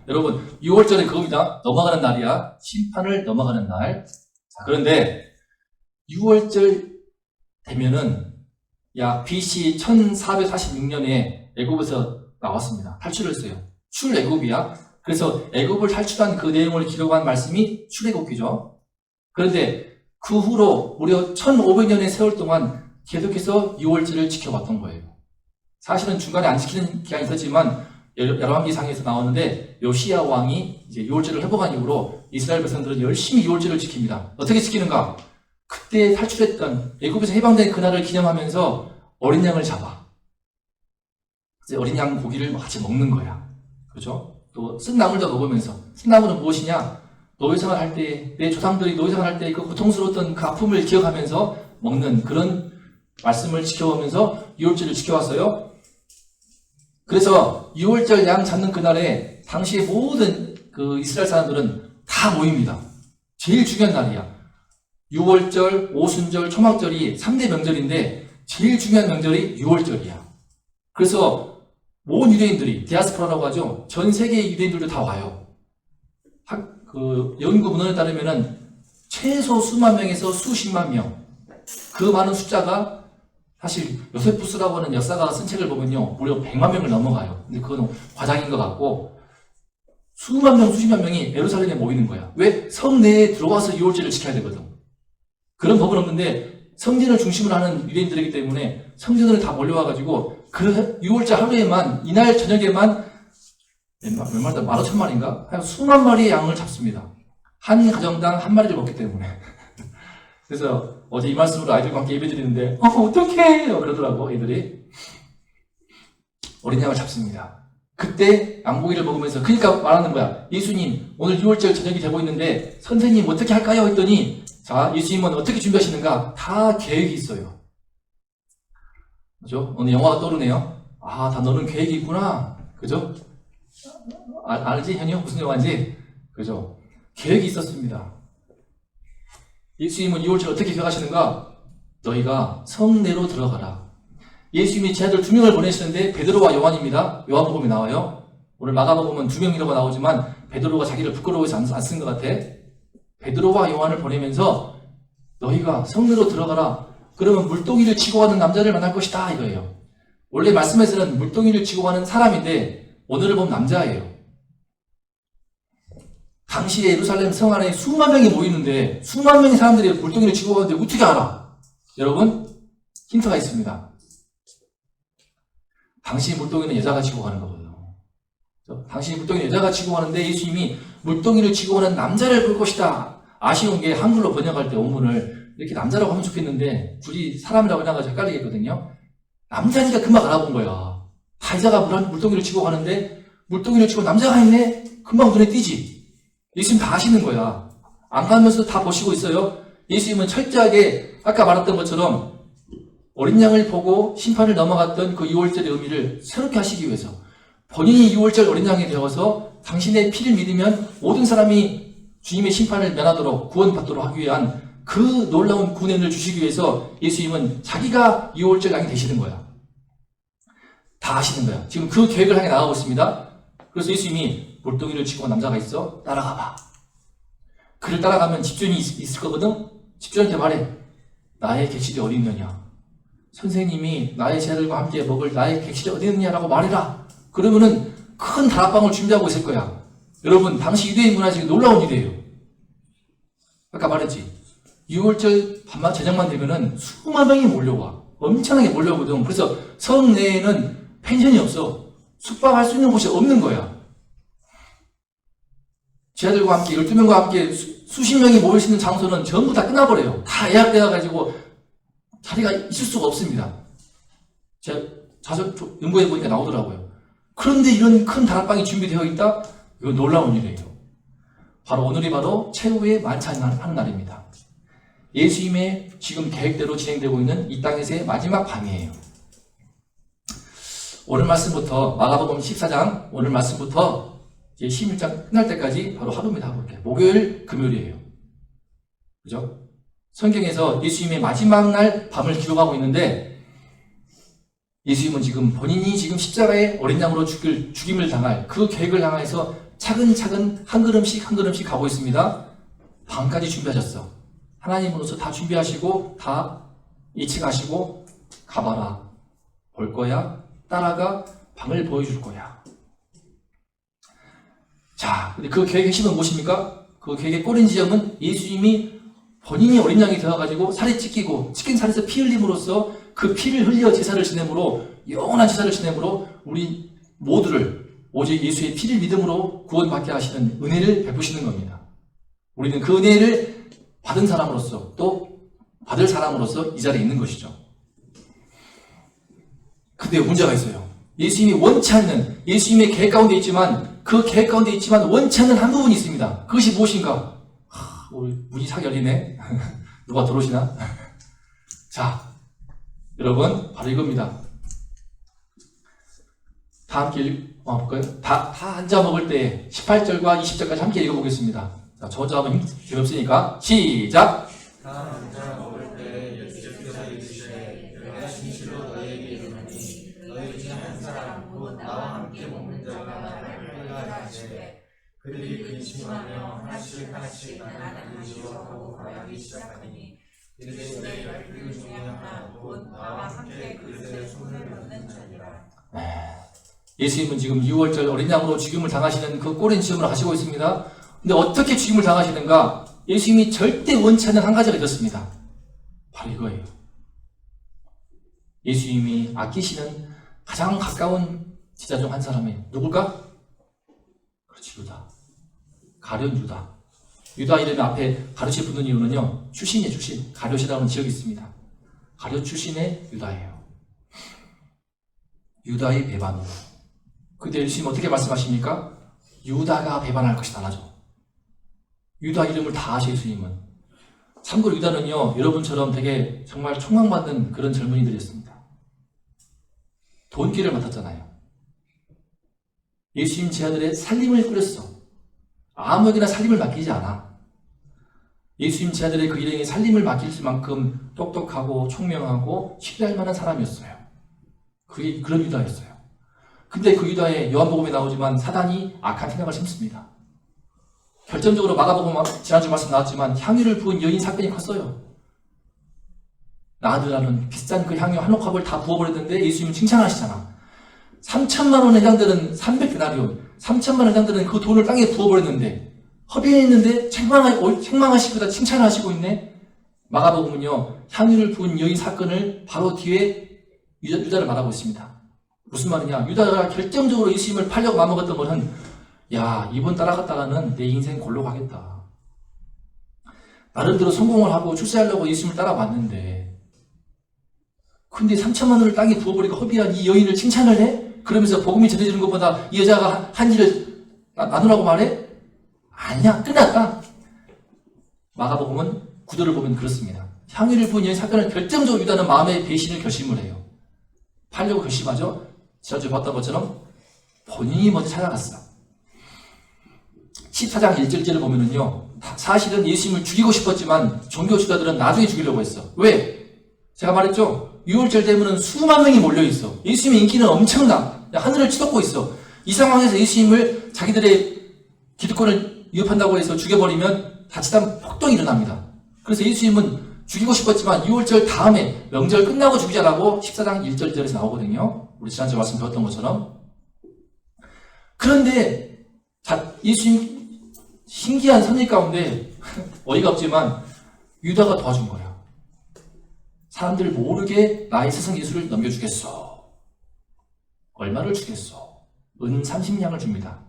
여러분 6월절에 그겁니다. 넘어가는 날이야. 심판을 넘어가는 날. 자, 그런데 6월절 되면은 약 BC 1446년에 애굽에서 나왔습니다. 탈출을 했어요. 출애굽이야. 그래서 애굽을 탈출한 그 내용을 기록한 말씀이 출애굽기죠. 그런데 그 후로 무려 1500년의 세월 동안 계속해서 6월절을 지켜왔던 거예요. 사실은 중간에 안 지키는 기간이 있었지만 열왕기상에서 나오는데 요시야 왕이 이제 6월절을 회복한 이후로 이스라엘 백성들은 열심히 6월절을 지킵니다. 어떻게 지키는가? 그때 탈출했던 애굽에서 해방된 그날을 기념하면서 어린 양을 잡아. 이제 어린 양 고기를 같이 먹는 거야. 그렇죠? 또 쓴 나물도 먹으면서. 쓴 나물은 무엇이냐? 노예생활 할 때, 내 조상들이 노예생활 할 때 그 고통스러웠던 그 아픔을 기억하면서 먹는 그런 말씀을 지켜오면서 6월절을 지켜왔어요. 그래서 6월절 양 잡는 그날에 당시의 모든 그 이스라엘 사람들은 다 모입니다. 제일 중요한 날이야. 6월절, 오순절, 초막절이 3대 명절인데 제일 중요한 명절이 6월절이야. 그래서 모든 유대인들이 디아스포라라고 하죠. 전 세계의 유대인들도 다 와요. 그 연구 문헌에 따르면은 최소 수만 명에서 수십만 명. 그 많은 숫자가 사실 요세푸스라고 하는 역사가 쓴 책을 보면요. 무려 100만 명을 넘어가요. 근데 그건 과장인 것 같고 수만 명, 수십만 명이 예루살렘에 모이는 거야. 왜? 성 내에 들어와서 6월절을 지켜야 되거든. 그런 법은 없는데 성전을 중심으로 하는 유대인들이기 때문에 성전을 다 몰려와가지고 그 6월절 하루에만 이날 저녁에만 몇 마리다? 15,000마리인가? 하여간 수만 마리의 양을 잡습니다. 한 가정당 한 마리를 먹기 때문에. 그래서 어제 이 말씀으로 아이들과 함께 예배 드리는데 어떡해 그러더라고 애들이. 어린 양을 잡습니다. 그때 양고기를 먹으면서 그러니까 말하는 거야. 예수님 오늘 6월절 저녁이 되고 있는데 선생님 어떻게 할까요? 했더니 자 예수님은 어떻게 준비하시는가? 다 계획이 있어요. 그죠? 오늘 영화가 떠오르네요. 아, 다 너는 계획이 있구나. 그죠? 알지? 현이요? 무슨 영화인지? 그죠? 계획이 있었습니다. 예수님은 6월절 어떻게 계획하시는가? 너희가 성내로 들어가라. 예수님이 제 아들 2명을 보내시는데 베드로와 요한입니다. 요한복음에 나와요. 오늘 마가복음은 2명이라고 나오지만 베드로가 자기를 부끄러워해서 안 쓴 것 같아. 베드로와 요한을 보내면서 너희가 성내로 들어가라. 그러면 물동이를 지고 가는 남자를 만날 것이다 이거예요. 원래 말씀에서는 물동이를 지고 가는 사람인데 오늘을 보면 남자예요. 당시에 예루살렘 성 안에 수만 명이 모이는데 수만 명의 사람들이 물동이를 지고 가는데 어떻게 알아? 여러분 힌트가 있습니다. 당시 물동이는 여자가 지고 가는 거거든요. 당시 물동이는 여자가 지고 가는데 예수님이 물동이를 지고 가는 남자를 볼 것이다. 아쉬운 게 한글로 번역할 때 원문을 이렇게 남자라고 하면 좋겠는데 굳이 사람이라고 해놔가지고 헷갈리겠거든요. 남자니까 금방 알아본 거야. 다 여자가 물동이를 지고 가는데 물동이를 지고 남자가 있네? 금방 눈에 띄지. 예수님 다 아시는 거야. 안 가면서 다 보시고 있어요. 예수님은 철저하게 아까 말했던 것처럼 어린 양을 보고 심판을 넘어갔던 그 6월절의 의미를 새롭게 하시기 위해서 본인이 6월절 어린 양이 되어서 당신의 피를 믿으면 모든 사람이 주님의 심판을 면하도록 구원받도록 하기 위한 그 놀라운 구원을 주시기 위해서 예수님은 자기가 6월절 양이 되시는 거야. 다 아시는 거야. 지금 그 계획을 향해 나가고 있습니다. 그래서 예수님이 물동이를 지고 남자가 있어. 따라가봐. 그를 따라가면 집주인이 있을 거거든. 집주인한테 말해. 나의 객실이 어디 있느냐. 선생님이 나의 제자들과 함께 먹을 나의 객실이 어디 있느냐라고 말해라. 그러면은 큰 다락방을 준비하고 있을 거야. 여러분 당시 유대인 문화 중에 놀라운 일이에요. 아까 말했지. 6월절 밤만 저녁만 되면은 수만 명이 몰려와. 엄청나게 몰려오거든. 그래서 성 내에는 펜션이 없어. 숙박할 수 있는 곳이 없는 거야. 제자들과 함께 12명과 함께 수십 명이 모일 수 있는 장소는 전부 다 끝나버려요. 다 예약되어가지고 자리가 있을 수가 없습니다. 제가 자주 연구해보니까 나오더라고요. 그런데 이런 큰 다락방이 준비되어 있다? 이건 놀라운 일이에요. 바로 오늘이 바로 최후의 만찬하는 날입니다. 예수님의 지금 계획대로 진행되고 있는 이 땅에서의 마지막 밤이에요. 오늘 말씀부터 마가복음 14장 오늘 말씀부터 이제 16장 끝날 때까지 바로 하루입니다. 이렇게. 목요일, 금요일이에요. 그죠? 성경에서 예수님의 마지막 날 밤을 기록하고 있는데 예수님은 지금 본인이 지금 십자가에 어린 양으로 죽임을 당할 그 계획을 향해서 차근차근 한 걸음씩 한 걸음씩 가고 있습니다. 방까지 준비하셨어. 하나님으로서 다 준비하시고 다 예측하시고 가봐라. 볼 거야. 따라가. 방을 보여줄 거야. 자, 근데 그 계획의 핵심은 무엇입니까? 그 계획의 꼬린 지점은 예수님이 본인이 어린 양이 되어가지고 살이 찢기고 찢긴 살에서 피 흘림으로써 그 피를 흘려 제사를 지내므로 영원한 제사를 지내므로 우리 모두를 오직 예수의 피를 믿음으로 구원받게 하시는 은혜를 베푸시는 겁니다. 우리는 그 은혜를 받은 사람으로서 또 받을 사람으로서 이 자리에 있는 것이죠. 근데 문제가 있어요. 예수님이 원치 않는 예수님의 계획 가운데 있지만 그 계획 가운데 있지만 원치 않는 한 부분이 있습니다. 그것이 무엇인가? 우리 문이 싹 열리네. 누가 들어오시나? 자, 여러분 바로 이겁니다. 다 함께 볼까요? 다 앉아 먹을 때 18절과 20절까지 함께 읽어보겠습니다. 자, 저 혼자 하면 재미없으니까 시작! 다 앉아 먹을 때 예수께서 이르시되 내가 진실로 너희에게 이르노니 너희 중 한 사람 곧 나와 함께 먹는 자가 나를 끌라 하시되 그들이 근심하며 하나씩 나는 이주하고 말하기 시작하니 이르시되 열두 중에 하나 곧 나와 함께 그릇에 손을 넣는 자니라. 예수님은 지금 6월절 어린 양으로 죽임을 당하시는 그 꼬린 시험을 하시고 있습니다. 근데 어떻게 죽임을 당하시는가? 예수님이 절대 원치 않는 한 가지가 있었습니다. 바로 이거예요. 예수님이 아끼시는 가장 가까운 제자 중 한 사람이 누굴까? 그렇지, 유다. 가룟 유다. 유다 이름이 앞에 가룟이 붙는 이유는요, 출신이에요, 출신. 가룟이라는 지역이 있습니다. 가룟 출신의 유다예요. 유다의 배반으로. 근데 예수님 어떻게 말씀하십니까? 유다가 배반할 것이다 하죠. 유다 이름을 다 아셔, 예수님은. 참고로 유다는요, 여러분처럼 되게 정말 총망받는 그런 젊은이들이었습니다. 돈길을 맡았잖아요. 예수님 제자들의 살림을 꾸렸어. 아무에게나 살림을 맡기지 않아. 예수님 제자들의 그 일행이 살림을 맡길 만큼 똑똑하고 총명하고 신뢰할 만한 사람이었어요. 그게 그런 유다였어요. 근데 그 유다에 요한복음에 나오지만 사단이 악한 생각을 심습니다. 결정적으로 마가복음 지난주 말씀 나왔지만 향유를 부은 여인 사건이 컸어요. 나드라는 비싼 그 향유 한 옥합을 다 부어버렸는데 예수님은 칭찬하시잖아. 3천만 원에 해당되는 300데나리온, 3천만 원에 해당되는 그 돈을 땅에 부어버렸는데 허비했는데 책망하시고다 칭찬하시고 있네. 마가복음은요, 향유를 부은 여인 사건을 바로 뒤에 유다를 말하고 있습니다. 무슨 말이냐? 유다가 결정적으로 예수님을 팔려고 마음먹었던 것은, 야, 이번 따라갔다가는 내 인생 골로 가겠다. 나름대로 성공을 하고 출세하려고 예수님을 따라왔는데, 근데 3천만 원을 땅에 부어버리고 허비한 이 여인을 칭찬을 해? 그러면서 복음이 전해지는 것보다 이 여자가 한 일을 나누라고 말해? 아니야, 끝났다. 마가복음은 구도를 보면 그렇습니다. 향유를 부은 여인 사건을 결정적으로 유다는 마음의 배신을 결심을 해요. 팔려고 결심하죠. 지난주에 봤던 것처럼 본인이 먼저 찾아갔어. 14장 1절을 보면은요, 사실은 예수님을 죽이고 싶었지만 종교 지도자들은 나중에 죽이려고 했어. 왜? 제가 말했죠. 6월절 되면은 수만 명이 몰려있어. 예수님의 인기는 엄청나. 하늘을 치솟고 있어. 이 상황에서 예수님을 자기들의 기득권을 위협한다고 해서 죽여버리면 자칫한 폭동이 일어납니다. 그래서 예수님은 죽이고 싶었지만 6월절 다음에 명절 끝나고 죽이자라고 14장 1절에서 나오거든요. 우리 지난주에 말씀 배웠던 것처럼. 그런데 예수님 신기한 선일 가운데 어이가 없지만 유다가 도와준 거야. 사람들 모르게 나의 스승 예수를 넘겨주겠어. 얼마를 주겠어? 은 30냥을 줍니다.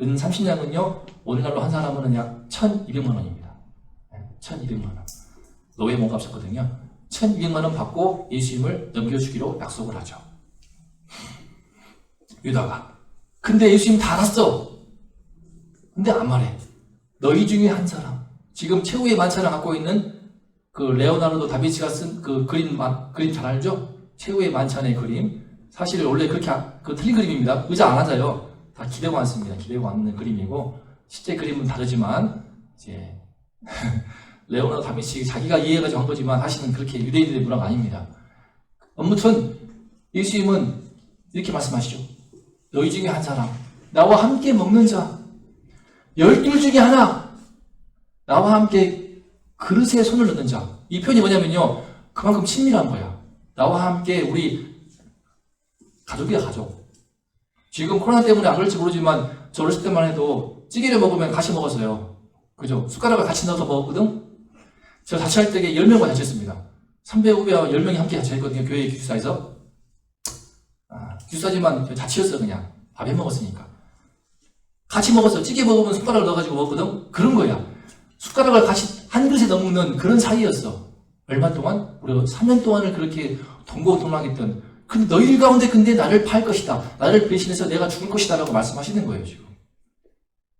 은 30냥은요, 오늘날로 한 사람은 약 1,200만 원입니다. 1,200만 원. 노예 몸값이었거든요. 1,200만 원 받고 예수님을 넘겨주기로 약속을 하죠. 유다가. 근데 예수님 다 알았어. 근데 안 말해. 너희 중에 한 사람. 지금 최후의 만찬을 갖고 있는 그 레오나르도 다빈치가 쓴 그 그림 잘 알죠? 최후의 만찬의 그림. 사실 원래 그렇게 틀린 그림입니다. 의자 안 앉아요. 다 기대고 앉습니다. 기대고 앉는 그림이고, 실제 그림은 다르지만 이제 레오나르도 다빈치 자기가 이해해가지고 한 거지만 사실은 그렇게 유대인들의 문화가 아닙니다. 아무튼 예수님은 이렇게 말씀하시죠. 너희 중에 한 사람, 나와 함께 먹는 자, 12 중에 하나, 나와 함께 그릇에 손을 넣는 자. 이 표현이 뭐냐면요, 그만큼 친밀한 거야. 나와 함께 우리 가족이야, 가족. 지금 코로나 때문에 안 그럴지 모르지만 저 어렸을 때만 해도 찌개를 먹으면 같이 먹었어요. 그죠? 숟가락을 같이 넣어서 먹었거든? 저 자취할 때 10명과 자취했습니다. 3배, 후배와 10명이 함께 자취했거든요. 교회 기숙사에서. 기숙사지만 자취였어, 그냥. 밥 해 먹었으니까. 같이 먹었어. 찌개 먹으면 숟가락을 넣어가지고 먹었거든? 그런 거야. 숟가락을 같이 한 그릇에 넣는 그런 사이였어. 얼마 동안? 우리가 3년 동안을 그렇게 동고동락했던. 근데 너희들 가운데 근데 나를 팔 것이다. 나를 배신해서 내가 죽을 것이다. 라고 말씀하시는 거예요, 지금.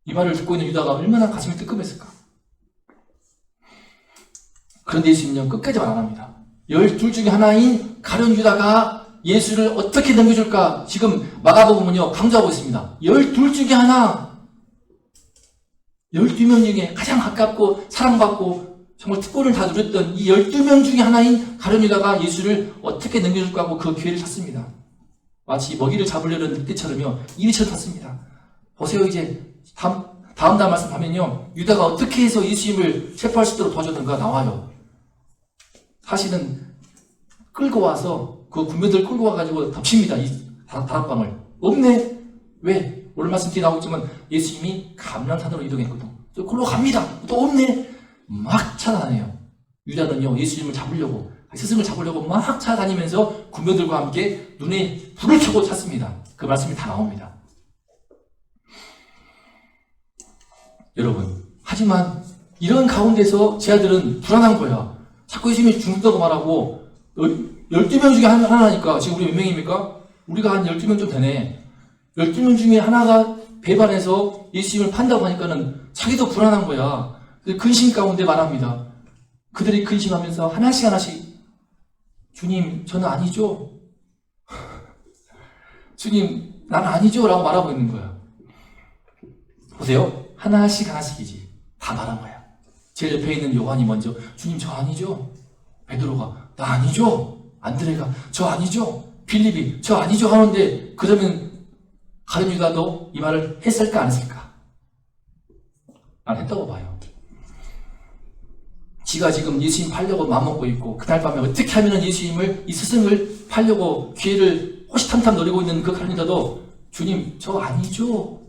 이 말을 듣고 있는 유다가 얼마나 가슴이 뜨끔했을까? 그런데 예수님은 끝까지 말 안 합니다. 12 중에 하나인 가룟 유다가 예수를 어떻게 넘겨줄까? 지금 마가복음은요, 강조하고 있습니다. 12 중에 하나. 12명 중에 가장 가깝고 사랑받고 정말 특권을 다 누렸던 이 12명 중에 하나인 가룟 유다가 예수를 어떻게 넘겨줄까 하고 그 기회를 찾습니다. 마치 먹이를 잡으려는 늑대처럼요, 이리처럼 찾습니다. 보세요, 이제 다음 말씀 하면요, 유다가 어떻게 해서 예수님을 체포할 수 있도록 도와줬는가 나와요. 사실은 끌고 와서 그 군병들 끌고 와가지고 덮칩니다. 이 다락방을. 없네. 왜? 오늘 말씀 뒤에 나오겠지만 예수님이 감람산으로 이동했거든. 또 끌고 갑니다. 또 없네. 막 찾아다녀요. 유다는요, 예수님을 잡으려고, 스승을 잡으려고 막 찾아다니면서 군병들과 함께 눈에 불을 켜고 찾습니다. 그 말씀이 다 나옵니다. 여러분, 하지만 이런 가운데서 제 아들은 불안한 거야. 자꾸 예수님이 죽는다고 말하고 12명 중에 하나니까 지금 우리 몇 명입니까? 우리가 한 12명 좀 되네. 12명 중에 하나가 배반해서 예수님을 판다고 하니까는 자기도 불안한 거야. 근심 가운데 말합니다. 그들이 근심하면서 하나씩 주님, 저는 아니죠? 주님, 난 아니죠? 라고 말하고 있는 거야. 보세요. 하나씩이지. 다 말한 거야. 제일 옆에 있는 요한이 먼저, 주님, 저 아니죠? 베드로가, 나 아니죠? 안드레가, 저 아니죠? 빌립이, 저 아니죠? 하는데, 그러면 가룟 유다도 이 말을 했을까, 안 했을까? 난 했다고 봐요. 지가 지금 예수님 팔려고 마음먹고 있고, 그날 밤에 어떻게 하면 예수님을, 이 스승을 팔려고 기회를 호시탐탐 노리고 있는 그 가룟 유다도, 주님, 저 아니죠?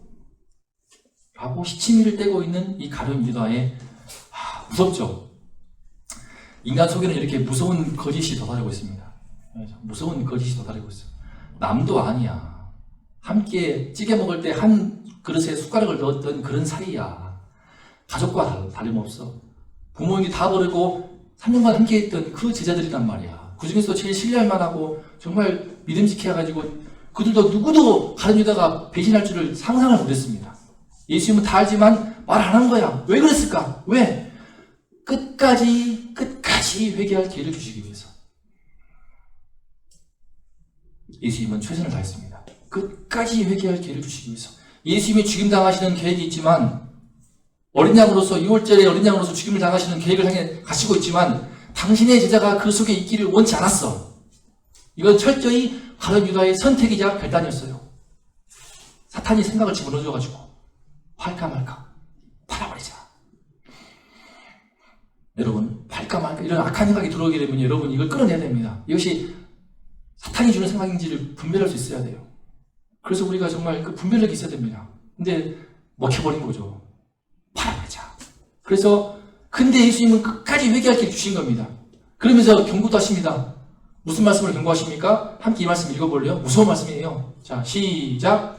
라고 시치미를 떼고 있는 이 가룟 유다의, 무섭죠? 인간 속에는 이렇게 무서운 거짓이 도달하고 있습니다. 무서운 거짓이 도달하고 있어요. 남도 아니야. 함께 찌개 먹을 때 한 그릇에 숟가락을 넣었던 그런 사이야. 가족과 다름없어. 부모님이 다 버리고 3년간 함께 했던 그 제자들이란 말이야. 그 중에서 제일 신뢰할 만하고 정말 믿음직해 가지고 그들도 누구도 가룟 유다가 배신할 줄을 상상을 못했습니다. 예수님은 다 알지만 말 안 한 거야. 왜 그랬을까? 왜? 끝까지 회개할 기회를 주시기 위해서. 예수님은 최선을 다했습니다. 끝까지 회개할 기회를 주시기 위해서. 예수님이 죽임당하시는 계획이 있지만, 어린 양으로서 6월절에 어린 양으로서 죽임을 당하시는 계획을 향해 가시고 있지만, 당신의 제자가 그 속에 있기를 원치 않았어. 이건 철저히 가룟 유다의 선택이자 결단이었어요. 사탄이 생각을 집어넣어줘가지고 할까 말까, 팔아버리자. 여러분, 팔까 말까 이런 악한 생각이 들어오게 되면 여러분 이걸 끌어내야 됩니다. 이것이 사탄이 주는 생각인지를 분별할 수 있어야 돼요. 그래서 우리가 정말 그 분별력이 있어야 됩니다. 근데 먹혀버린 거죠. 팔아버리자. 그래서 근데 예수님은 끝까지 회개할 기회를 주신 겁니다. 그러면서 경고도 하십니다. 무슨 말씀을 경고하십니까? 함께 이 말씀 읽어볼래요? 무서운 말씀이에요. 자, 시작.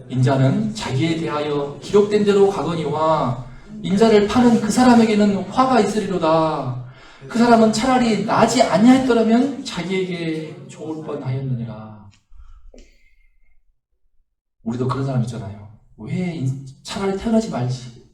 인자는 자기에 대하여 기록된 대로 가거니와 인자를 파는 그 사람에게는 화가 있으리로다. 그 사람은 차라리 나지 아니하였더라면 자기에게 좋을 뻔하였느니라. 우리도 그런 사람 있잖아요. 왜 차라리 태어나지 말지.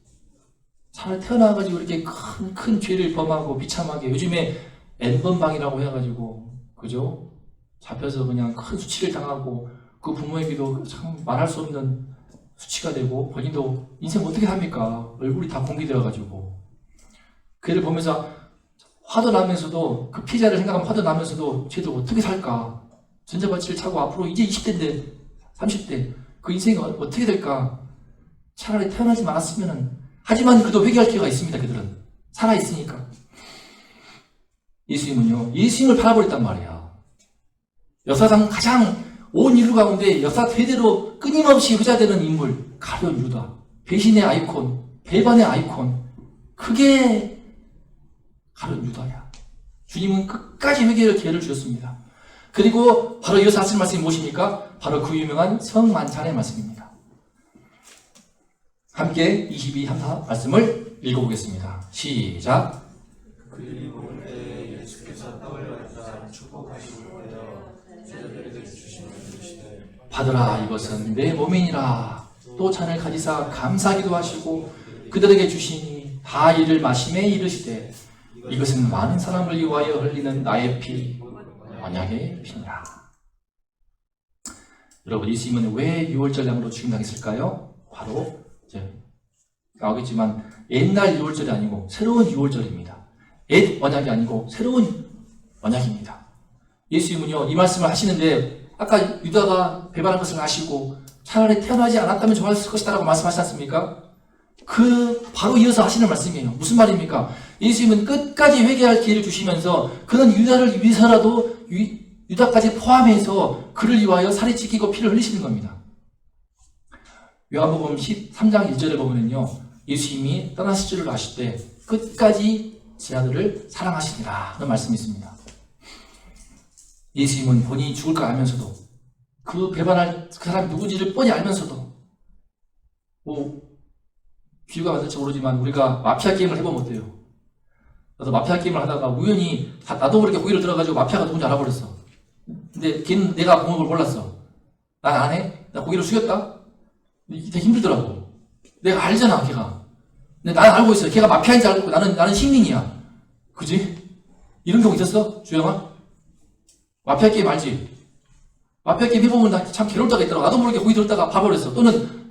차라리 태어나가지고 이렇게 큰 죄를 범하고 비참하게 요즘에 N번방이라고 해가지고 그죠? 잡혀서 그냥 큰 수치를 당하고 그 부모에게도 참 말할 수 없는 수치가 되고 본인도 인생 어떻게 삽니까? 얼굴이 다 공개되어가지고 그를 보면서 화도 나면서도 그 피해자를 생각하면 화도 나면서도 쟤도 어떻게 살까? 전자발찌를 차고 앞으로 이제 20대인데 30대 그 인생이 어떻게 될까? 차라리 태어나지 말았으면은. 하지만 그래도 회개할 기회가 있습니다. 그들은 살아있으니까. 예수님은요, 예수님을 팔아버렸단 말이야. 역사상 가장 온 인류 가운데 역사 대대로 끊임없이 회자되는 인물, 가룟 유다, 배신의 아이콘, 배반의 아이콘, 그게 가룟 유다야. 주님은 끝까지 회개의 기회를 주셨습니다. 그리고 바로 이어서 하실 말씀이 무엇입니까? 바로 그 유명한 성만찬의 말씀입니다. 함께 22, 33 말씀을 읽어보겠습니다. 시작. 그리고 올 때 예수께서 떡을 받사 축복하시고 떼어 제자들에게 주시며 이르시되 받으라, 이것은 내 몸이니라. 또 잔을 가지사 감사하기도 하시고 그들에게 주시니 다 이를 마시매 이르시되 이것은 많은 사람을 위하여 흘리는 나의 피, 언약의 피니라. 여러분, 예수님은 왜 6월절 양으로 죽임당했을까요? 바로 이제 나오겠지만 옛날 6월절이 아니고 새로운 6월절입니다. 옛 언약이 아니고 새로운 언약입니다. 예수님은요, 이 말씀을 하시는데 아까 유다가 배반한 것을 아시고 차라리 태어나지 않았다면 좋았을 것이다라고 말씀하시지 않습니까? 그 바로 이어서 하시는 말씀이에요. 무슨 말입니까? 예수님은 끝까지 회개할 기회를 주시면서 그는 유다를 위해서라도 유다까지 포함해서 그를 위하여 살이 찢기고 피를 흘리시는 겁니다. 요한복음 13장 1절에 보면요, 예수님이 떠나실 줄을 아실 때 끝까지 제 아들을 사랑하시니라 하는 말씀이 있습니다. 예수님은 본인이 죽을 걸 알면서도 그 배반할 그 사람이 누구지를 뻔히 알면서도 비유가 맞을지 모르지만 우리가 마피아 게임을 해보면 어때요? 나도 마피아 게임을 하다가 우연히 나도 모르게 고기를 들어가지고 마피아가 누군지 알아버렸어. 근데 걔는 내가 공업을 몰랐어. 난 안 해? 나 고기를 숙였다? 되게 힘들더라고. 내가 알잖아, 걔가. 근데 나는 알고 있어. 걔가 마피아인지 알고 있고 나는 시민이야. 그지? 이런 경우 있었어? 주영아? 마피아 게임 알지? 마피아 게임 해보면 나 참 괴로울 때가 있더라고. 나도 모르게 고기 들었다가 봐버렸어. 또는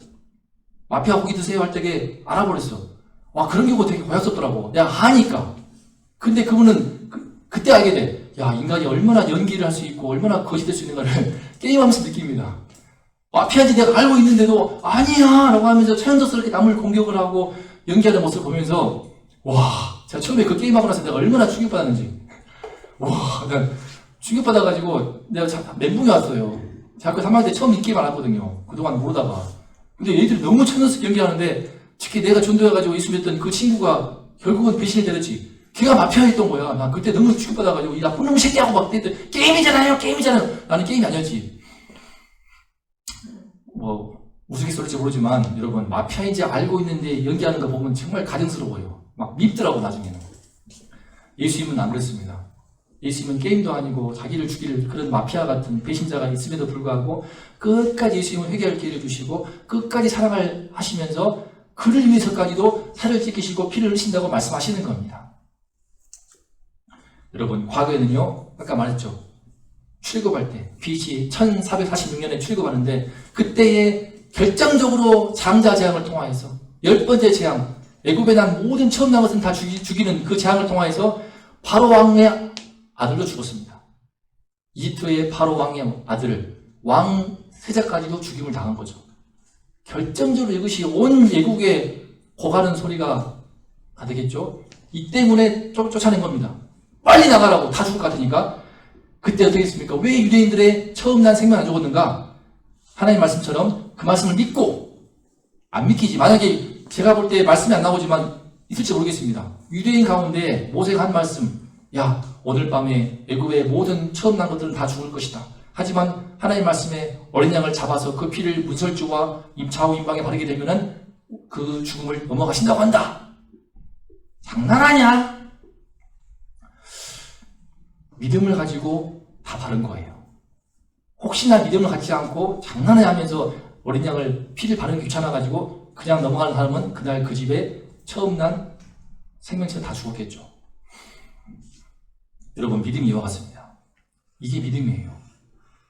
마피아 고기 드세요 할 때게 알아버렸어. 와, 그런 경우가 되게 고약스럽더라고. 내가 아니까. 근데 그분은 그때 알게 돼. 야, 인간이 얼마나 연기를 할 수 있고 얼마나 거짓 될 수 있는가를 게임하면서 느낍니다. 마피아인지 내가 알고 있는데도 아니야 라고 하면서 천연덕스럽게 남을 공격을 하고 연기하는 모습을 보면서 와, 제가 처음에 그 게임하고 나서 내가 얼마나 충격받았는지. 와, 난 충격받아가지고 내가 멘붕이 왔어요. 제가 학교 3학년 때 처음 이 게임 안 했거든요. 그동안 모르다가. 근데 얘들이 너무 천연덕스럽게 연기하는데 특히 내가 전도해가지고 예수 믿었던 그 친구가 결국은 배신을 때렸지. 걔가 마피아였던 거야. 나 그때 너무 충격받아가지고 이 나쁜 놈 새끼하고 막 그랬더니 게임이잖아요. 나는 게임이 아니었지. 우스갯소리일지 모르지만 여러분, 마피아인지 알고 있는데 연기하는 거 보면 정말 가증스러워요. 막 밉더라고 나중에는. 예수님은 안 그랬습니다. 예수님은 게임도 아니고 자기를 죽일 그런 마피아 같은 배신자가 있음에도 불구하고 끝까지 예수님은 회개할 기회를 주시고 끝까지 사랑을 하시면서 그를 위해서까지도 살을 찢기시고 피를 흘리신다고 말씀하시는 겁니다. 여러분, 과거에는요, 아까 말했죠. 출급할 때, BC 1446년에 출급하는데 그때에 결정적으로 장자 재앙을 통하여서 10번째 재앙, 애굽에 난 모든 처음 난 것은 다 죽이는 그 재앙을 통하여서 바로 왕의 아들로 죽었습니다. 이집트의 바로 왕의 아들, 왕 세자까지도 죽임을 당한 거죠. 결정적으로 이것이 온 애국에 고가는 소리가 가되겠죠. 이 때문에 쫓아낸 겁니다. 빨리 나가라고, 다 죽을 것 같으니까. 그때 어떻게 했습니까? 왜 유대인들의 처음 난 생명 안 죽었는가? 하나님 말씀처럼 그 말씀을 믿고 안 믿기지. 만약에 제가 볼 때 말씀이 안 나오지만 있을지 모르겠습니다. 유대인 가운데 모세가 한 말씀, 야, 오늘 밤에 애굽의 모든 처음 난 것들은 다 죽을 것이다. 하지만 하나님 말씀에 어린 양을 잡아서 그 피를 문설주와 좌우 임방에 바르게 되면은 그 죽음을 넘어가신다고 한다. 장난하냐? 믿음을 가지고 다 바른 거예요. 혹시나 믿음을 갖지 않고 장난을 하면서 어린 양을 피를 바르는 게 귀찮아가지고 그냥 넘어가는 사람은 그날 그 집에 처음 난 생명체가 다 죽었겠죠. 여러분, 믿음이 이와 같습니다. 이게 믿음이에요.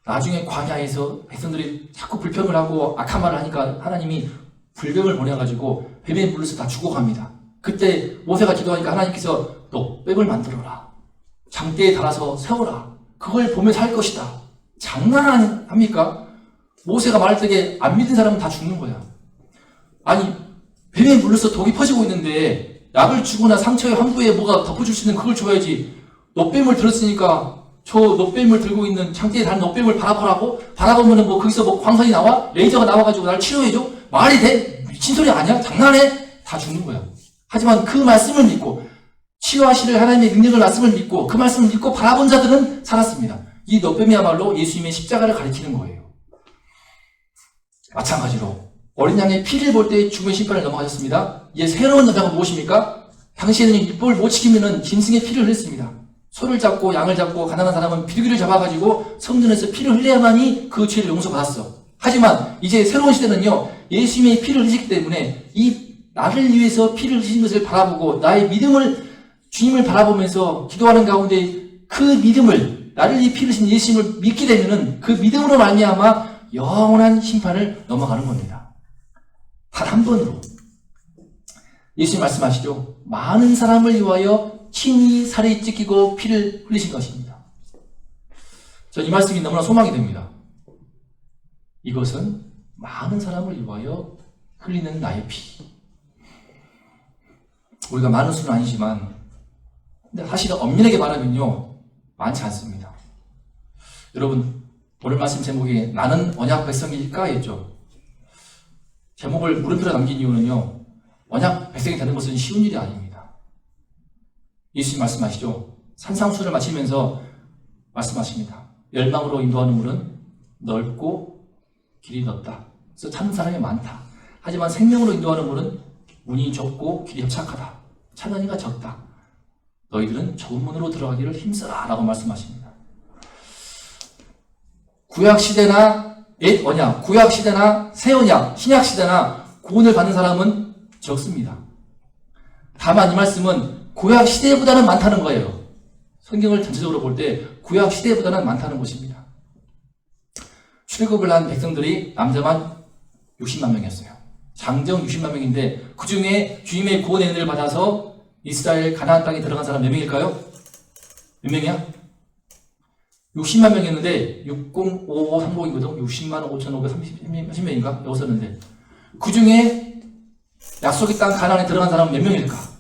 나중에 광야에서 백성들이 자꾸 불평을 하고 악한 말을 하니까 하나님이 불병을 보내가지고 뱀에 물려서 다 죽어갑니다. 그때 모세가 기도하니까 하나님께서 너 뱀을 만들어라. 장대에 달아서 세워라. 그걸 보며 살 것이다. 장난합니까? 모세가 말할 때에 안 믿은 사람은 다 죽는 거야. 아니, 뱀에 물려서 독이 퍼지고 있는데 약을 주거나 상처에 환부에 뭐가 덮어줄 수 있는 그걸 줘야지. 놋뱀을 들었으니까 저 놋뱀을 들고 있는 장대에 다른 놋뱀을 바라보라고? 바라보면은 뭐 거기서 뭐 광선이 나와? 레이저가 나와가지고 날 치료해줘? 말이 돼? 미친 소리 아니야? 장난해? 다 죽는 거야. 하지만 그 말씀을 믿고 치유하실 하나님의 능력을 말씀을 믿고 그 말씀을 믿고 바라본 자들은 살았습니다. 이 놋뱀이야말로 예수님의 십자가를 가리키는 거예요. 마찬가지로 어린 양의 피를 볼 때 죽음의 심판을 넘어가셨습니다. 이제 새로운 여자가 무엇입니까? 당시에는 율법을 못 지키면은 짐승의 피를 흘렸습니다. 소를 잡고 양을 잡고 가난한 사람은 비둘기를 잡아가지고 성전에서 피를 흘려야만이 그 죄를 용서받았어. 하지만 이제 새로운 시대는요, 예수님의 피를 흘리기 때문에 이 나를 위해서 피를 흘리신 것을 바라보고 나의 믿음을 주님을 바라보면서 기도하는 가운데 그 믿음을 나를 위해 피를 흘리신 예수님을 믿게 되면은 그 믿음으로 말미암아 영원한 심판을 넘어가는 겁니다. 단 한 번으로. 예수님 말씀하시죠. 많은 사람을 위하여 친히 살이 찢기고 피를 흘리신 것입니다. 전 이 말씀이 너무나 소망이 됩니다. 이것은 많은 사람을 위하여 흘리는 나의 피. 우리가 많은 수는 아니지만 근데 사실은 엄밀하게 말하면요 많지 않습니다. 여러분 오늘 말씀 제목이 나는 언약 백성일까 했죠. 제목을 물음표로 남긴 이유는요 언약 백성이 되는 것은 쉬운 일이 아닙니다. 예수님 말씀하시죠. 산상수를 마치면서 말씀하십니다. 열망으로 인도하는 물은 넓고 길이 넓다. 그래서 찾는 사람이 많다. 하지만 생명으로 인도하는 물은 문이 좁고 길이 협착하다. 찾는 이가 적다. 너희들은 좁은 문으로 들어가기를 힘써라 라고 말씀하십니다. 구약시대나 옛 언약, 구약시대나 새 언약, 신약시대나 구원을 받는 사람은 적습니다. 다만 이 말씀은 구약시대보다는 많다는 거예요. 성경을 전체적으로 볼 때 구약시대보다는 많다는 것입니다. 출애굽을 한 백성들이 남자만 60만 명이었어요. 장정 60만 명인데 그 중에 주님의 구원의 은혜를 받아서 이스라엘 가나안 땅에 들어간 사람 몇 명일까요? 몇 명이야? 60만 명이었는데 605530이거든. 60만 5530명인가? 여기 썼는데 그 중에 약속의 땅 가나안에 들어간 사람은 몇 명일까?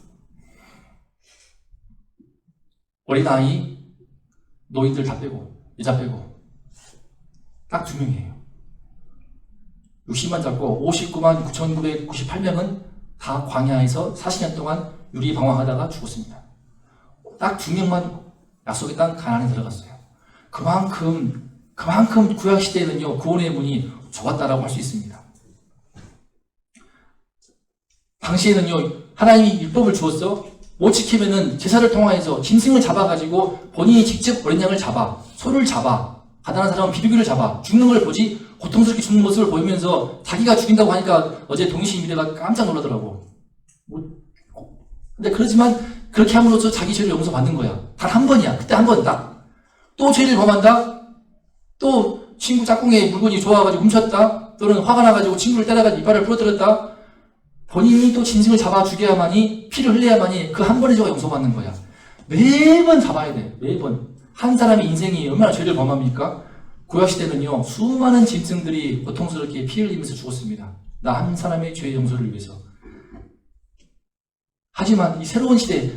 어린아이, 노인들 다 빼고 여자 빼고 딱 2명이에요. 60만 잡고 59만 9,998명은 다 광야에서 40년 동안 유리방황하다가 죽었습니다. 딱 2명만 약속의 땅 가나안에 들어갔어요. 그만큼 구약시대에는요 구원의 문이 좁았다라고 할 수 있습니다. 당시에는요 하나님이 율법을 주었어. 못 지키면은 제사를 통하여서 짐승을 잡아가지고 본인이 직접 어린 양을 잡아 소를 잡아 가난한 사람은 비둘기를 잡아 죽는 걸 보지 고통스럽게 죽는 모습을 보이면서 자기가 죽인다고 하니까 어제 동시 미래가 깜짝 놀라더라고. 근데 그러지만 그렇게 함으로써 자기 죄를 용서받는 거야. 단 한 번이야. 그때 한 번 딱. 또 죄를 범한다? 또 친구 짝꿍의 물건이 좋아가지고 훔쳤다? 또는 화가 나가지고 친구를 때려가지고 이빨을 부러뜨렸다? 본인이 또 짐승을 잡아 죽여야만이 피를 흘려야만이 그 한 번의 죄가 용서받는 거야. 매번 잡아야 돼. 매번. 한 사람의 인생이 얼마나 죄를 범합니까? 구약시대는요 수많은 짐승들이 고통스럽게 피 흘리면서 죽었습니다. 나 한 사람의 죄의 용서를 위해서. 하지만 이 새로운 시대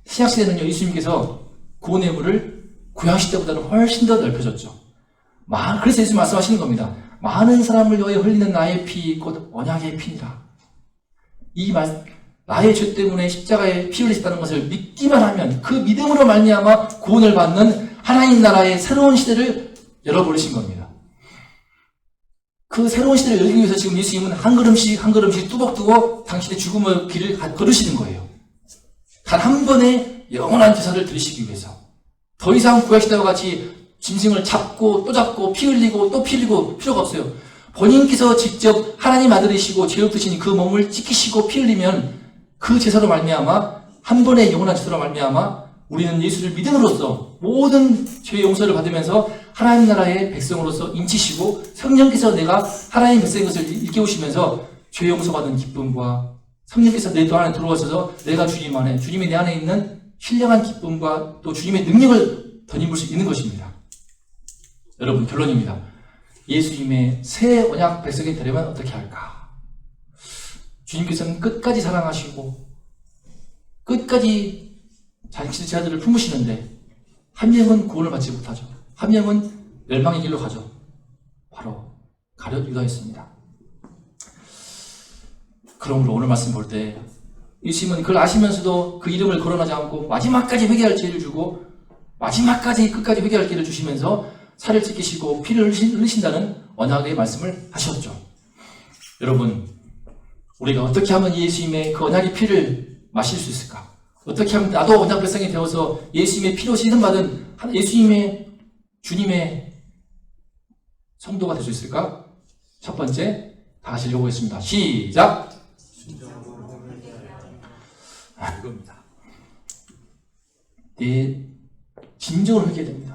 신약시대는요 예수님께서 구원의 문을 구약시대보다는 훨씬 더 넓혀졌죠. 그래서 예수님 말씀하시는 겁니다. 많은 사람을 위하여 흘리는 나의 피 곧 언약의 피니라. 나의 죄 때문에 십자가에 피 흘리셨다는 것을 믿기만 하면 그 믿음으로 말미암아 구원을 받는 하나님 나라의 새로운 시대를 열어버리신 겁니다. 그 새로운 시대를 열기 위해서 지금 예수님은 한 걸음씩 한 걸음씩 뚜벅뚜벅 당신의 죽음의 길을 걸으시는 거예요. 단 한 번의 영원한 제사를 드리시기 위해서. 더 이상 구약시대와 같이 짐승을 잡고 또 잡고 피 흘리고 또 피 흘리고 필요가 없어요. 본인께서 직접 하나님 아들이시고 죄 없으신 그 몸을 찢기시고 피 흘리면 그 제사로 말미암아 한 번의 영원한 제사로 말미암아 우리는 예수를 믿음으로써 모든 죄의 용서를 받으면서 하나님 나라의 백성으로서 인치시고 성령께서 내가 하나님 백성인 것을 일깨우시면서 죄 용서받는 기쁨과 성령께서 내 또 안에 들어오셔서 내가 주님 안에 주님이 내 안에 있는 신령한 기쁨과 또 주님의 능력을 덧입을 수 있는 것입니다. 여러분, 결론입니다. 예수님의 새 언약 백성이 되려면 어떻게 할까? 주님께서는 끝까지 사랑하시고 끝까지 자신의 제자들을 품으시는데 한 명은 구원을 받지 못하죠. 한 명은 멸망의 길로 가죠. 바로 가룟 유다였습니다. 그러므로 오늘 말씀 볼 때 예수님은 그걸 아시면서도 그 이름을 거론하지 않고 마지막까지 회개할 기회를 주고 마지막까지 끝까지 회개할 기회를 주시면서 살을 찢기시고 피를 흘리신다는 언약의 말씀을 하셨죠. 여러분, 우리가 어떻게 하면 예수님의 그 언약의 피를 마실 수 있을까? 어떻게 하면 나도 언약 백성이 되어서 예수님의 피로 씻음받은 예수님의 주님의 성도가 될 수 있을까? 첫 번째, 다 같이 읽어보겠습니다. 시작! 이겁니다. 내 진정을 회개해야 됩니다.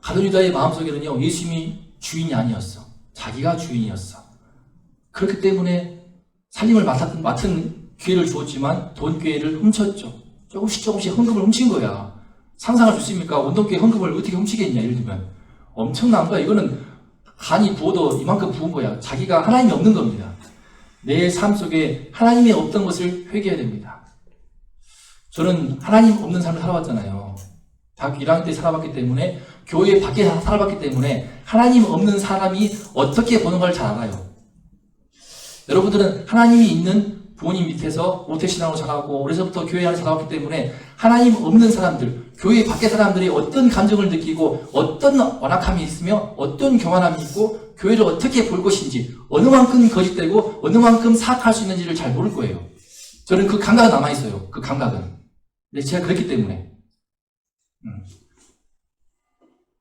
가룟 유다의 마음속에는요, 예수님이 주인이 아니었어. 자기가 주인이었어. 그렇기 때문에 살림을 맡은 기회를 주었지만 돈 기회를 훔쳤죠. 조금씩 헌금을 훔친 거야. 상상할 수 있습니까? 원동교회 헌금을 어떻게 훔치겠냐, 예를 들면. 엄청난 거야. 이거는 간이 부어도 이만큼 부은 거야. 자기가 하나님이 없는 겁니다. 내 삶 속에 하나님이 없던 것을 회개해야 됩니다. 저는 하나님 없는 삶을 살아왔잖아요. 대학교 1학년 때 살아봤기 때문에, 교회 밖에 살아봤기 때문에 하나님 없는 사람이 어떻게 보는 걸 잘 알아요. 여러분들은 하나님이 있는 부모님 밑에서 모태신앙으로 자라고 어려서부터 교회 안에 자라왔기 때문에 하나님 없는 사람들, 교회 밖의 사람들이 어떤 감정을 느끼고 어떤 완악함이 있으며 어떤 교만함이 있고 교회를 어떻게 볼 것인지, 어느 만큼 거짓되고 어느 만큼 사악할 수 있는지를 잘 모를 거예요. 저는 그 감각은 남아있어요. 그 감각은. 근데 제가 그랬기 때문에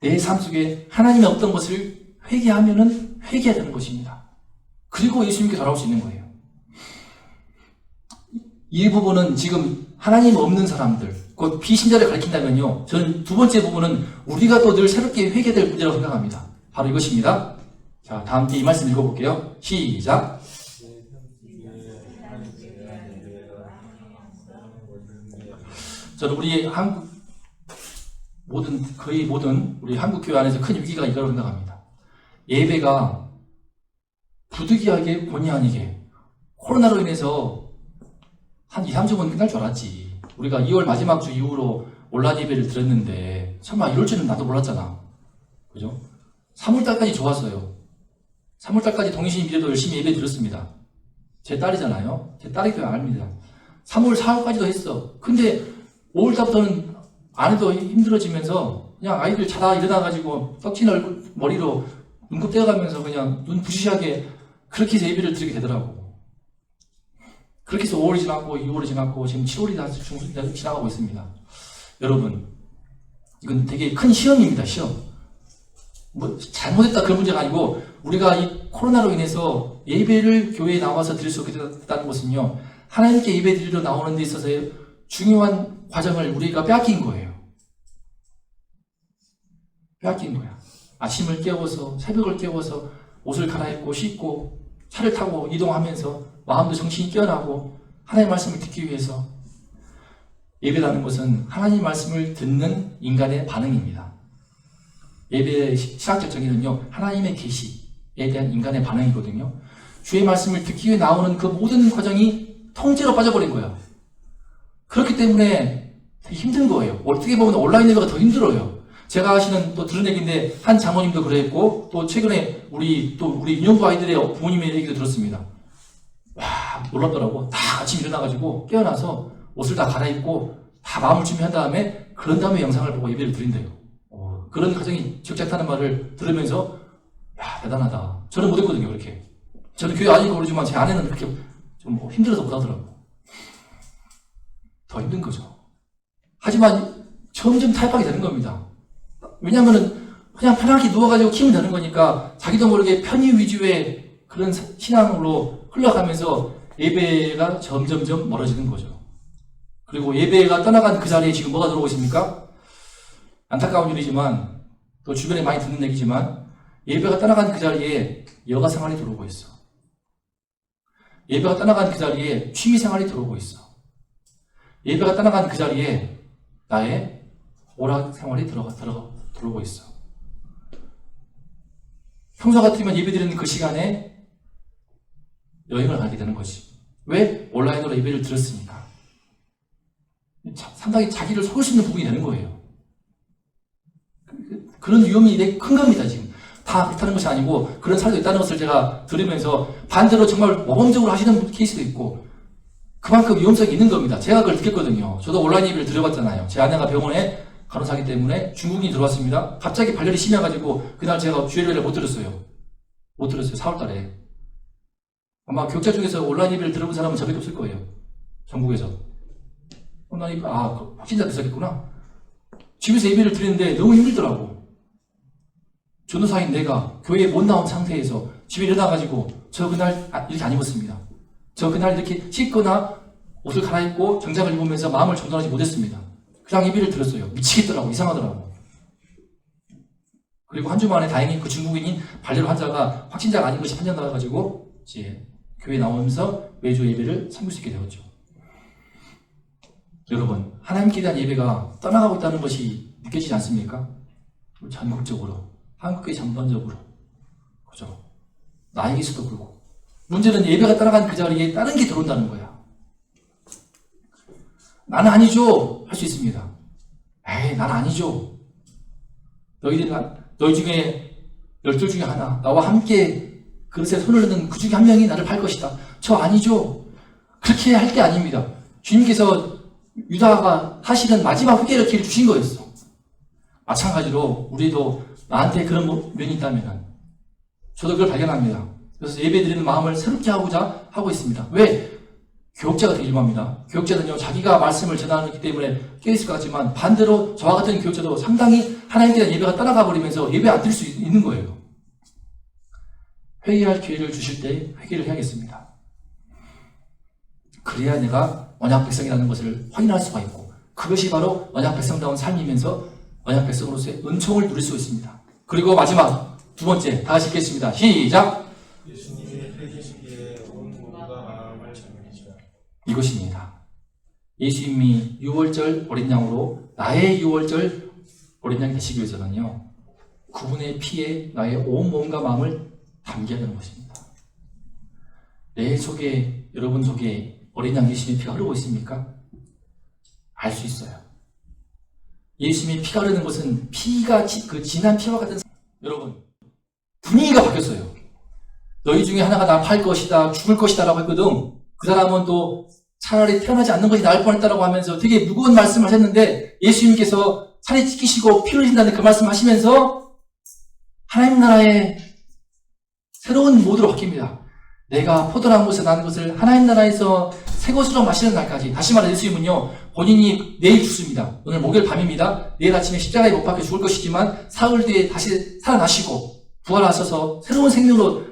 내 삶 속에 하나님이 없던 것을 회개하면은 회개해야 되는 것입니다. 그리고 예수님께 돌아올 수 있는 거예요. 이 부분은 지금 하나님 없는 사람들, 곧 비신자를 가리킨다면요, 저는 두 번째 부분은 우리가 또 늘 새롭게 회개될 문제라고 생각합니다. 바로 이것입니다. 자, 다음 주에 이 말씀 읽어볼게요. 시작. 저는 우리 한국 거의 모든 우리 한국 교회 안에서 큰 위기가 이거라고 생각합니다. 예배가 부득이하게 본의 아니게 코로나로 인해서 한 2, 3주면 끝날 줄 알았지. 우리가 2월 마지막 주 이후로 온라인 예배를 드렸는데 설마 이럴 줄은 나도 몰랐잖아. 그죠? 3월달까지 좋았어요. 3월달까지 동신 미래도 열심히 예배 드렸습니다. 제 딸이잖아요. 제 딸이 교회 압니다. 3월, 4월까지도 했어. 근데 5월달부터는 안 해도 힘들어지면서 그냥 아이들 자다 일어나가지고 떡진 얼굴, 머리로 눈곱 떼어가면서 그냥 눈 부시시하게 그렇게 해서 예배를 드리게 되더라고. 그렇게 해서 5월이 지났고 6월이 지났고 지금 7월이 다 지나가고 있습니다. 여러분, 이건 되게 큰 시험입니다. 시험. 뭐 잘못했다 그런 문제가 아니고 우리가 이 코로나로 인해서 예배를 교회에 나와서 드릴 수 없게 됐다는 것은요, 하나님께 예배 드리러 나오는 데 있어서의 중요한 과정을 우리가 빼앗긴 거예요. 빼앗긴 거야. 아침을 깨워서, 새벽을 깨워서 옷을 갈아입고 씻고 차를 타고 이동하면서 마음도 정신이 깨어나고 하나님의 말씀을 듣기 위해서. 예배라는 것은 하나님의 말씀을 듣는 인간의 반응입니다. 예배의 신학적 정의는요, 하나님의 계시에 대한 인간의 반응이거든요. 주의 말씀을 듣기 위해 나오는 그 모든 과정이 통째로 빠져버린 거예요. 그렇기 때문에 되게 힘든 거예요. 어떻게 보면 온라인 예배가 더 힘들어요. 제가 아시는 또 들은 얘기인데 한 장모님도 그랬고 또 최근에 우리 인용부 아이들의 부모님의 얘기도 들었습니다. 와, 놀랍더라고. 다 아침 일어나가지고 깨어나서 옷을 다 갈아입고 다 마음을 준비한 다음에 그런 다음에 영상을 보고 예배를 드린대요. 그런 가정이 적작하는 말을 들으면서 야, 대단하다. 저는 못했거든요. 그렇게. 저는 교회 아니고 그러지만 제 아내는 그렇게 좀 힘들어서 못하더라고요. 더 힘든 거죠. 하지만 점점 타협하게 되는 겁니다. 왜냐하면 그냥 편하게 누워가지고 키면 되는 거니까 자기도 모르게 편의 위주의 그런 신앙으로 흘러가면서 예배가 점점점 멀어지는 거죠. 그리고 예배가 떠나간 그 자리에 지금 뭐가 들어오고 있습니까? 안타까운 일이지만 또 주변에 많이 듣는 얘기지만 예배가 떠나간 그 자리에 여가 생활이 들어오고 있어. 예배가 떠나간 그 자리에 취미 생활이 들어오고 있어. 예배가 떠나간 그 자리에 나의 오락 생활이 들어오고 있어. 평소 같으면 예배드리는 그 시간에 여행을 가게 되는 것이. 왜? 온라인으로 예배를 들었으니까. 상당히 자기를 속을 수 있는 부분이 되는 거예요. 그런 위험이 되게 큰 겁니다, 지금. 다 그렇다는 것이 아니고 그런 사례도 있다는 것을 제가 들으면서 반대로 정말 모범적으로 하시는 케이스도 있고 그만큼 위험성이 있는 겁니다. 제가 그걸 느꼈거든요. 저도 온라인 예배를 드려봤잖아요. 제 아내가 병원에 간호사기 때문에 중국인이 들어왔습니다. 갑자기 발열이 심해가지고 그날 제가 주일예배를 못 들었어요. 4월달에. 아마 교육자 중에서 온라인 예배를 들어본 사람은 저밖에 없을 거예요. 전국에서. 온라인 예배, 확진자 됐었겠구나. 집에서 예배를 드리는데 너무 힘들더라고. 전도사인 내가 교회에 못 나온 상태에서 집에 일어나가지고 저 그날 이렇게 안 입었습니다. 저 그날 이렇게 씻거나 옷을 갈아입고 정장을 입으면서 마음을 정돈하지 못했습니다. 그냥 예배를 들었어요. 미치겠더라고. 이상하더라고. 그리고 한 주 만에 다행히 그 중국인인 발열 환자가 확진자가 아닌 것이 판정 나와가지고 이제 교회에 나오면서 매주 예배를 섬길 수 있게 되었죠. 여러분, 하나님께 대한 예배가 떠나가고 있다는 것이 느껴지지 않습니까? 전국적으로, 한국교회 전반적으로. 그죠? 나에게서도 그렇고. 문제는 예배가 떠나간 그 자리에 다른 게 들어온다는 거야. 나는 아니죠. 할 수 있습니다. 에이, 나는 아니죠. 너희 중에 12 중에 하나, 나와 함께 그릇에 손을 넣는 그 중에 한 명이 나를 팔 것이다. 저 아니죠. 그렇게 할 게 아닙니다. 주님께서 유다가 사실은 마지막 회개의 기회를 주신 거였어. 마찬가지로 우리도 나한테 그런 면이 있다면 저도 그걸 발견합니다. 그래서 예배드리는 마음을 새롭게 하고자 하고 있습니다. 왜? 교육자가 되길 바랍니다. 교육자는요, 자기가 말씀을 전하기 때문에 깨어있을 것 같지만 반대로 저와 같은 교육자도 상당히 하나님께 대한 예배가 떠나가 버리면서 예배 안 드릴 수 있는 거예요. 회개할 기회를 주실 때 회개를 해야겠습니다. 그래야 내가 언약 백성이라는 것을 확인할 수가 있고 그것이 바로 언약 백성다운 삶이면서 언약 백성으로서의 은총을 누릴 수 있습니다. 그리고 마지막 두 번째 다 같이 읽겠습니다. 시작! 예수님이 회개시기에 온 모두가 마음을 정리시라. 이것입니다. 예수님이 유월절 어린 양으로 나의 유월절 어린 양이 되시기 위해서는요, 그분의 피에 나의 온 몸과 마음을 담겨야 하는 것입니다. 내 속에, 여러분 속에 어린 양 예수님의 피가 흐르고 있습니까? 알 수 있어요. 예수님의 피가 흐르는 것은 피가 그 진한 피와 같은 여러분, 분위기가 바뀌었어요. 너희 중에 하나가 나 팔 것이다, 죽을 것이다 라고 했거든. 그 사람은 또 차라리 태어나지 않는 것이 나을 뻔했다라고 하면서 되게 무거운 말씀을 하셨는데 예수님께서 살이 찢기시고 피 흘리신다는 그 말씀 하시면서 하나님 나라의 새로운 모드로 바뀝니다. 내가 포도나무에서 나는 것을 하나님 나라에서 새 것으로 마시는 날까지. 다시 말해 예수님은요, 본인이 내일 죽습니다. 오늘 목요일 밤입니다. 내일 아침에 십자가에 못 박혀 죽을 것이지만 사흘 뒤에 다시 살아나시고 부활하셔서 새로운 생명으로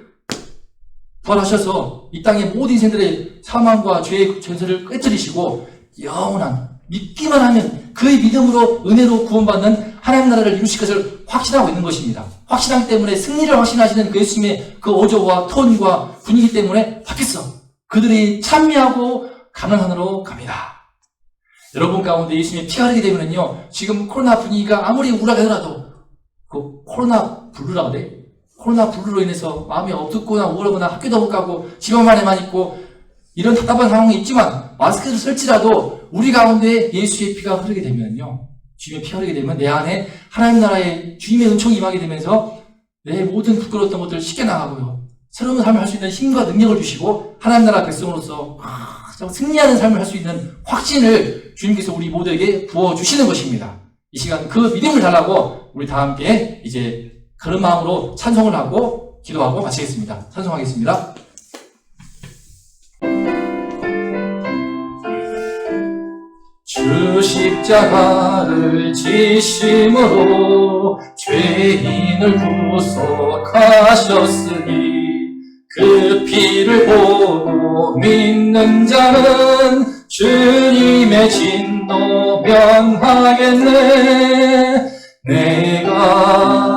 부활하셔서 이 땅의 모든 인생들의 사망과 죄의 전설을 꿰뚫으시고 영원한 믿기만 하면 그의 믿음으로 은혜로 구원받는 하나님 나라를 이루실 것을 확신하고 있는 것입니다. 확신하기 때문에 승리를 확신하시는 그 예수님의 그 어조와 톤과 분위기 때문에 바뀌었어. 그들이 찬미하고 가는 하늘로 갑니다. 여러분 가운데 예수님의 피가 흐르게 되면요, 지금 코로나 분위기가 아무리 우울하게 하더라도 그 코로나 블루라 그래? 코로나 블루로 인해서 마음이 어둡거나 우울하거나 학교도 못 가고 집안만에만 있고 이런 답답한 상황이 있지만 마스크를 쓸지라도 우리 가운데 예수의 피가 흐르게 되면요, 주님의 피가 흐르게 되면 내 안에 하나님 나라의 주님의 은총이 임하게 되면서 내 모든 부끄러웠던 것들을 씻겨나가고요, 새로운 삶을 할 수 있는 힘과 능력을 주시고 하나님 나라 백성으로서 승리하는 삶을 할 수 있는 확신을 주님께서 우리 모두에게 부어주시는 것입니다. 이 시간 그 믿음을 달라고 우리 다 함께 이제 그런 마음으로 찬송을 하고 기도하고 마치겠습니다. 찬송하겠습니다. 주 십자가를 지심으로 죄인을 구속하셨으니 그 피를 보고 믿는 자는 주님의 진노 면하겠네. 내가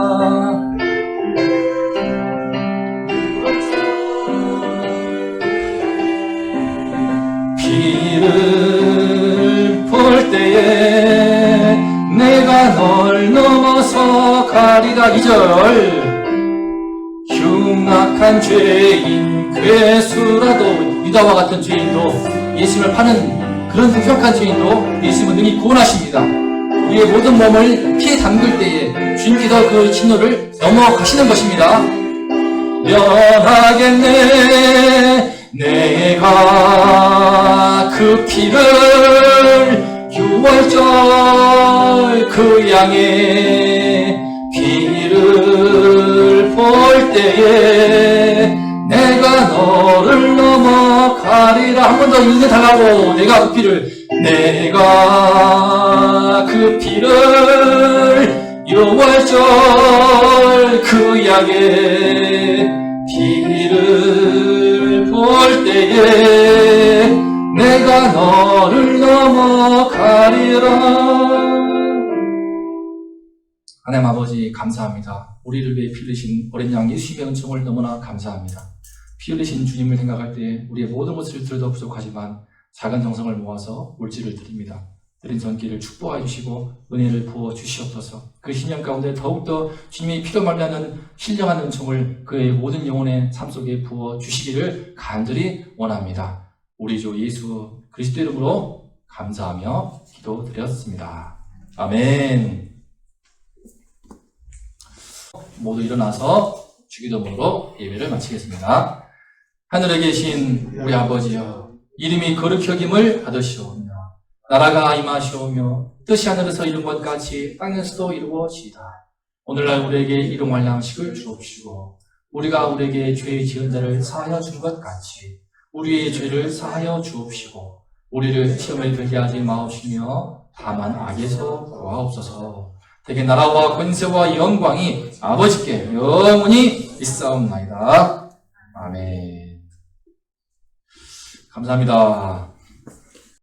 피를 볼 때에 내가 널 넘어서 가리라. 2절 악한 죄인 괴수라도 유다와 같은 죄인도 예수님을 파는 그런 부족한 죄인도 예수님은 능히 구원하십니다. 우리의 모든 몸을 피에 담글 때에 주님께서 그 진노를 넘어가시는 것입니다. 면하겠네 내가 그 피를 유월절 그 양의 피를 볼 때에 내가 너를 넘어가리라. 한 번 더 인내 달라고. 내가 그 피를 유월절 그 양의 피를 볼 때에 내가 너를 넘어가리라. 하나님 아버지 감사합니다. 우리를 위해 피 흘리신 어린 양 예수님의 은총을 너무나 감사합니다. 피 흘리신 주님을 생각할 때 우리의 모든 것을 들어도 부족하지만 작은 정성을 모아서 물질을 드립니다. 드린 손길을 축복해 주시고 은혜를 부어 주시옵소서. 그 신령 가운데 더욱더 주님의 피로 말미암는 신령한 은총을 그의 모든 영혼의 삶 속에 부어 주시기를 간절히 원합니다. 우리 주 예수 그리스도 이름으로 감사하며 기도드렸습니다. 아멘. 모두 일어나서 주기도문으로 예배를 마치겠습니다. 하늘에 계신 우리 아버지여, 이름이 거룩히 여김을 받으시오며 나라가 임하시오며 뜻이 하늘에서 이룬 것 같이 땅에서도 이루어지이다. 오늘날 우리에게 일용할 양식을 주옵시고 우리가 우리에게 죄 지은 자를 사하여 준 것 같이 우리의 죄를 사하여 주옵시고 우리를 시험에 들게 하지 마옵시며 다만 악에서 구하옵소서. 되게 나라와 권세와 영광이 아버지께 영원히 있사옵나이다. 아멘. 감사합니다.